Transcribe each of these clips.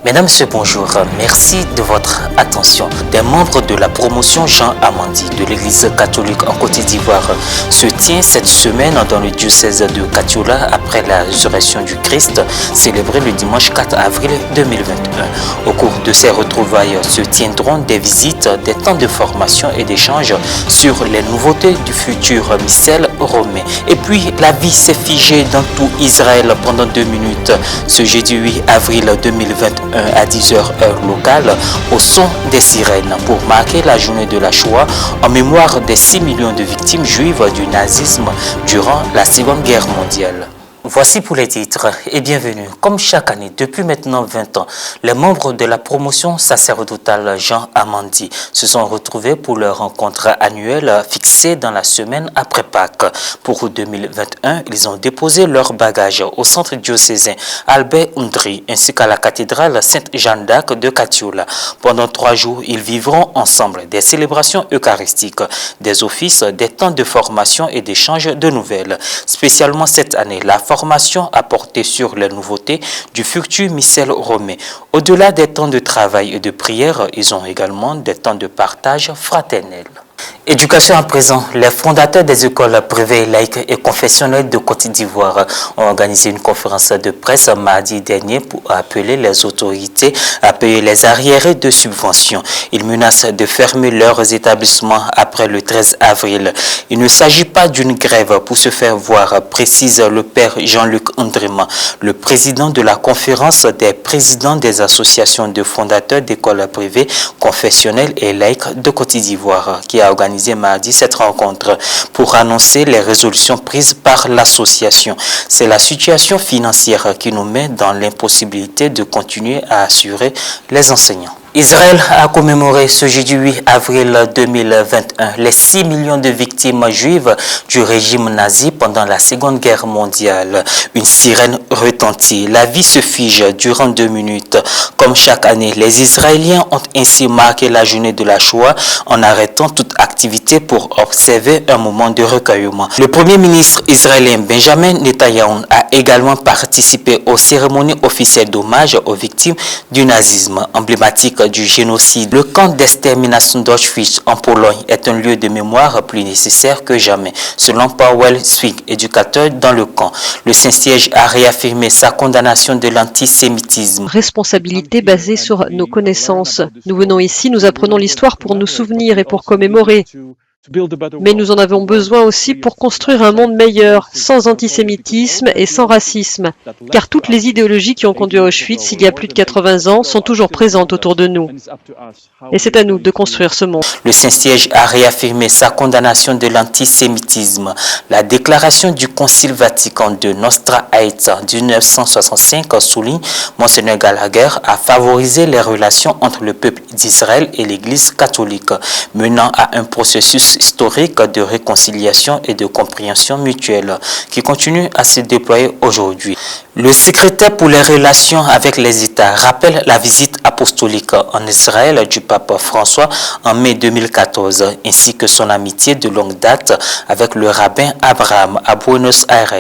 Mesdames, Messieurs, bonjour. Merci de votre attention. Des membres de la promotion Jean Amandi de l'Église catholique en Côte d'Ivoire se tient cette semaine dans le diocèse de Katiola après la résurrection du Christ, célébrée le dimanche 4 avril 2021. Au cours de ces retrouvailles se tiendront des visites, des temps de formation et d'échanges sur les nouveautés du futur missel romain. Et puis, la vie s'est figée dans tout Israël pendant 2 minutes ce jeudi 8 avril 2021. À 10h heure locale au son des sirènes pour marquer la journée de la Shoah en mémoire des 6 millions de victimes juives du nazisme durant la Seconde Guerre mondiale. Voici pour les titres et bienvenue. Comme chaque année, depuis maintenant 20 ans, les membres de la promotion sacerdotale Jean Amandi se sont retrouvés pour leur rencontre annuelle fixée dans la semaine après Pâques. Pour 2021, ils ont déposé leurs bagages au centre diocésain Albert Oundri ainsi qu'à la cathédrale Sainte-Jeanne d'Arc de Katiola. Pendant 3 jours, ils vivront ensemble des célébrations eucharistiques, des offices, des temps de formation et d'échange de nouvelles. Spécialement cette année, la formation a porté sur les nouveautés du futur missel romain. Au-delà des temps de travail et de prière, ils ont également des temps de partage fraternel. Éducation à présent, les fondateurs des écoles privées, laïques et confessionnelles de Côte d'Ivoire ont organisé une conférence de presse mardi dernier pour appeler les autorités à payer les arriérés de subventions. Ils menacent de fermer leurs établissements après le 13 avril. Il ne s'agit pas d'une grève pour se faire voir, précise le père Jean-Luc Andréman, le président de la conférence des présidents des associations de fondateurs d'écoles privées, confessionnelles et laïques de Côte d'Ivoire, qui a organisé mardi cette rencontre pour annoncer les résolutions prises par l'association. C'est la situation financière qui nous met dans l'impossibilité de continuer à assurer les enseignants. Israël a commémoré ce jeudi 8 avril 2021 les 6 millions de victimes juives du régime nazi pendant la Seconde Guerre mondiale. Une sirène retentit. La vie se fige durant 2 minutes. Comme chaque année, les Israéliens ont ainsi marqué la journée de la Shoah en arrêtant toute activité pour observer un moment de recueillement. Le premier ministre israélien Benjamin Netanyahou a également participé aux cérémonies officielles d'hommage aux victimes du nazisme, emblématique du génocide. Le camp d'extermination d'Auschwitz en Pologne est un lieu de mémoire plus nécessaire que jamais, selon Powell Swig, éducateur dans le camp. Le Saint-Siège a réaffirmé sa condamnation de l'antisémitisme. Responsabilité basée sur nos connaissances. Nous venons ici, nous apprenons l'histoire pour nous souvenir et pour commémorer. Mais nous en avons besoin aussi pour construire un monde meilleur, sans antisémitisme et sans racisme. Car toutes les idéologies qui ont conduit à Auschwitz il y a plus de 80 ans sont toujours présentes autour de nous. Et c'est à nous de construire ce monde. Le Saint-Siège a réaffirmé sa condamnation de l'antisémitisme. La déclaration du Concile Vatican II Nostra Aetate 1965 souligne Monseigneur Gallagher a favorisé les relations entre le peuple d'Israël et l'Église catholique, menant à un processus historique de réconciliation et de compréhension mutuelle qui continue à se déployer aujourd'hui. Le secrétaire pour les relations avec les États rappelle la visite apostolique en Israël du pape François en mai 2014 ainsi que son amitié de longue date avec le rabbin Abraham à Buenos Aires.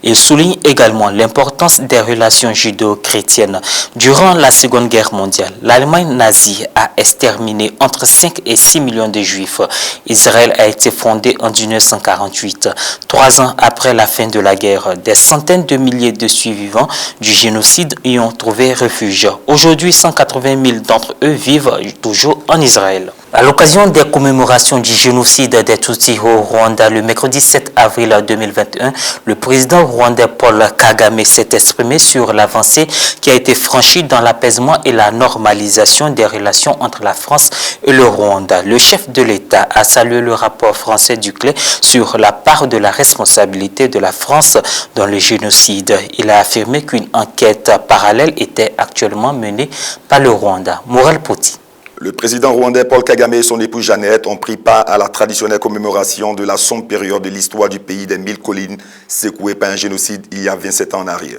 Il souligne également l'importance des relations judéo-chrétiennes. Durant la Seconde Guerre mondiale, l'Allemagne nazie a exterminé entre 5 et 6 millions de Juifs. Israël a été fondé en 1948. 3 ans après la fin de la guerre, des centaines de milliers de survivants du génocide y ont trouvé refuge. Aujourd'hui, 180 000 d'entre eux vivent toujours en Israël. À l'occasion des commémorations du génocide des Tutsis au Rwanda le mercredi 7 avril 2021, le président rwandais Paul Kagame s'est exprimé sur l'avancée qui a été franchie dans l'apaisement et la normalisation des relations entre la France et le Rwanda. Le chef de l'État a salué le rapport français du CLE sur la part de la responsabilité de la France dans le génocide. Il a affirmé qu'une enquête parallèle était actuellement menée par le Rwanda. Morel Poti. Le président rwandais Paul Kagame et son épouse Jeannette ont pris part à la traditionnelle commémoration de la sombre période de l'histoire du pays des 1000 collines secouées par un génocide il y a 27 ans en arrière.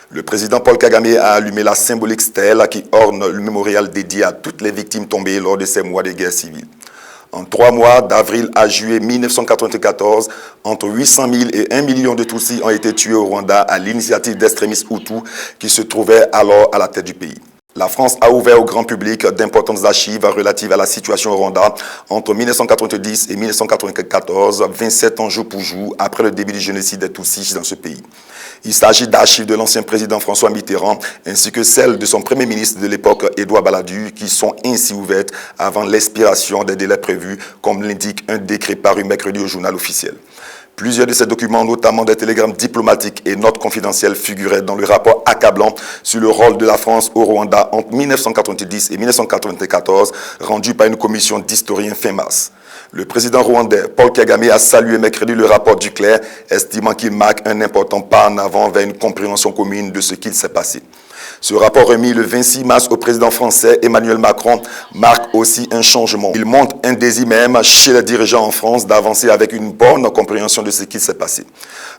Le président Paul Kagame a allumé la symbolique stèle qui orne le mémorial dédié à toutes les victimes tombées lors de ces mois de guerre civile. En 3 mois, d'avril à juillet 1994, entre 800 000 et 1 million de Tutsis ont été tués au Rwanda à l'initiative d'extrémistes Hutus qui se trouvaient alors à la tête du pays. La France a ouvert au grand public d'importantes archives relatives à la situation au Rwanda entre 1990 et 1994, 27 ans jour pour jour après le début du génocide des Tutsis dans ce pays. Il s'agit d'archives de l'ancien président François Mitterrand ainsi que celles de son premier ministre de l'époque, Édouard Balladur, qui sont ainsi ouvertes avant l'expiration des délais prévus, comme l'indique un décret paru mercredi au journal officiel. Plusieurs de ces documents, notamment des télégrammes diplomatiques et notes confidentielles, figuraient dans le rapport accablant sur le rôle de la France au Rwanda entre 1990 et 1994, rendu par une commission d'historiens fin mars. Le président rwandais Paul Kagame a salué mercredi le rapport Duclerc, estimant qu'il marque un important pas en avant vers une compréhension commune de ce qu'il s'est passé. Ce rapport remis le 26 mars au président français Emmanuel Macron marque aussi un changement. Il montre un désir même chez les dirigeants en France d'avancer avec une bonne compréhension de ce qui s'est passé.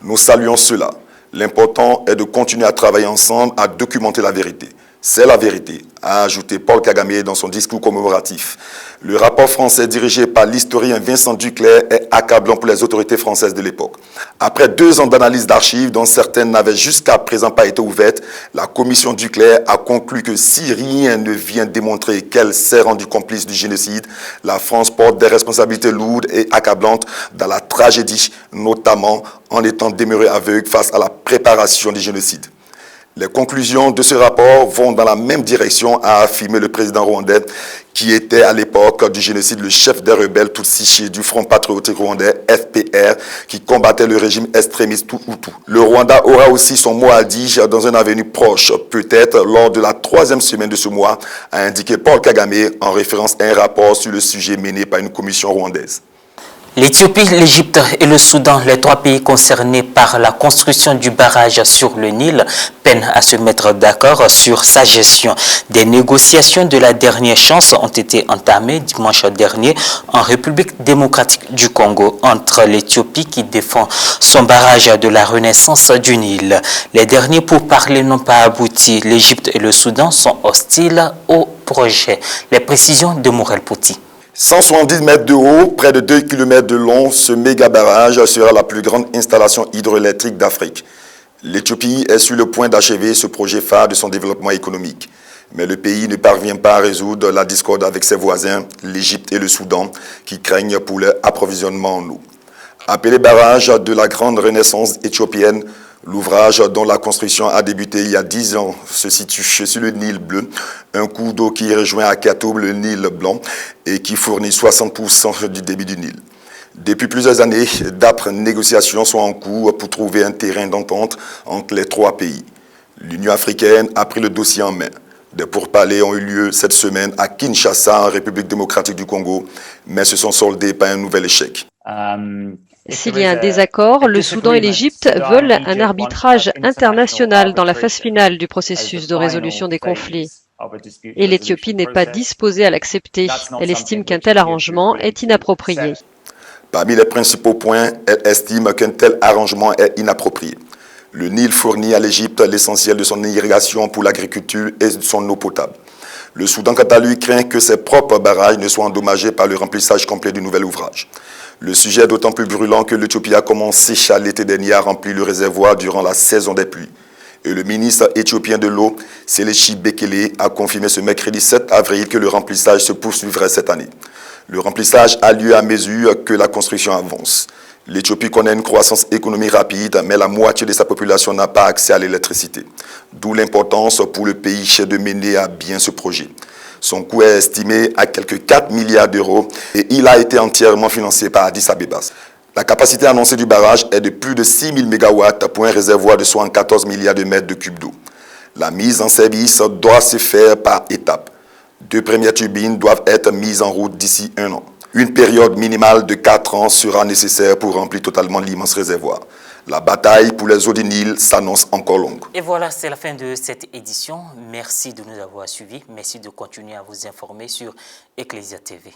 Nous saluons cela. L'important est de continuer à travailler ensemble, à documenter la vérité. C'est la vérité, a ajouté Paul Kagame dans son discours commémoratif. Le rapport français dirigé par l'historien Vincent Duclerc est accablant pour les autorités françaises de l'époque. Après 2 ans d'analyse d'archives, dont certaines n'avaient jusqu'à présent pas été ouvertes, la commission Duclerc a conclu que si rien ne vient démontrer qu'elle s'est rendue complice du génocide, la France porte des responsabilités lourdes et accablantes dans la tragédie, notamment en étant demeurée aveugle face à la préparation du génocide. Les conclusions de ce rapport vont dans la même direction, a affirmé le président rwandais, qui était à l'époque du génocide le chef des rebelles Tutsis du Front patriotique rwandais, FPR, qui combattait le régime extrémiste Hutu. Le Rwanda aura aussi son mot à dire dans un avenir proche, peut-être lors de la 3e semaine de ce mois, a indiqué Paul Kagame en référence à un rapport sur le sujet mené par une commission rwandaise. L'Éthiopie, l'Égypte et le Soudan, les 3 pays concernés par la construction du barrage sur le Nil, peinent à se mettre d'accord sur sa gestion. Des négociations de la dernière chance ont été entamées dimanche dernier en République démocratique du Congo entre l'Éthiopie qui défend son barrage de la renaissance du Nil. Les derniers pourparlers n'ont pas abouti. L'Égypte et le Soudan sont hostiles au projet. Les précisions de Morel Poti. 170 mètres de haut, près de 2 km de long, ce méga barrage sera la plus grande installation hydroélectrique d'Afrique. L'Éthiopie est sur le point d'achever ce projet phare de son développement économique. Mais le pays ne parvient pas à résoudre la discorde avec ses voisins, l'Égypte et le Soudan, qui craignent pour leur approvisionnement en eau. Appelé barrage de la grande renaissance éthiopienne, l'ouvrage dont la construction a débuté il y a 10 ans se situe sur le Nil bleu, un cours d'eau qui rejoint à Khartoum le Nil blanc et qui fournit 60% du débit du Nil. Depuis plusieurs années, d'âpres négociations sont en cours pour trouver un terrain d'entente entre les 3 pays. L'Union africaine a pris le dossier en main. Des pourparlers ont eu lieu cette semaine à Kinshasa, en République démocratique du Congo, mais se sont soldés par un nouvel échec. S'il y a un désaccord, le Soudan et l'Égypte veulent un arbitrage international dans la phase finale du processus de résolution des conflits. Et l'Éthiopie n'est pas disposée à l'accepter. Elle estime qu'un tel arrangement est inapproprié. Parmi les principaux points, elle estime qu'un tel arrangement est inapproprié. Le Nil fournit à l'Égypte l'essentiel de son irrigation pour l'agriculture et de son eau potable. Le Soudan, quant à lui, craint que ses propres barrages ne soient endommagés par le remplissage complet du nouvel ouvrage. Le sujet est d'autant plus brûlant que l'Éthiopie a commencé l'été dernier à remplir le réservoir durant la saison des pluies. Et le ministre éthiopien de l'eau, Selechi Bekele, a confirmé ce mercredi 7 avril que le remplissage se poursuivrait cette année. Le remplissage a lieu à mesure que la construction avance. L'Éthiopie connaît une croissance économique rapide, mais la moitié de sa population n'a pas accès à l'électricité. D'où l'importance pour le pays de mener à bien ce projet. Son coût est estimé à quelques 4 milliards d'euros et il a été entièrement financé par Addis Abeba. La capacité annoncée du barrage est de plus de 6 000 MW pour un réservoir de 74 milliards de mètres de cubes d'eau. La mise en service doit se faire par étapes. 2 premières turbines doivent être mises en route d'ici 1 an. Une période minimale de 4 ans sera nécessaire pour remplir totalement l'immense réservoir. La bataille pour les eaux du Nil s'annonce encore longue. Et voilà, c'est la fin de cette édition. Merci de nous avoir suivis. Merci de continuer à vous informer sur Ecclesia TV.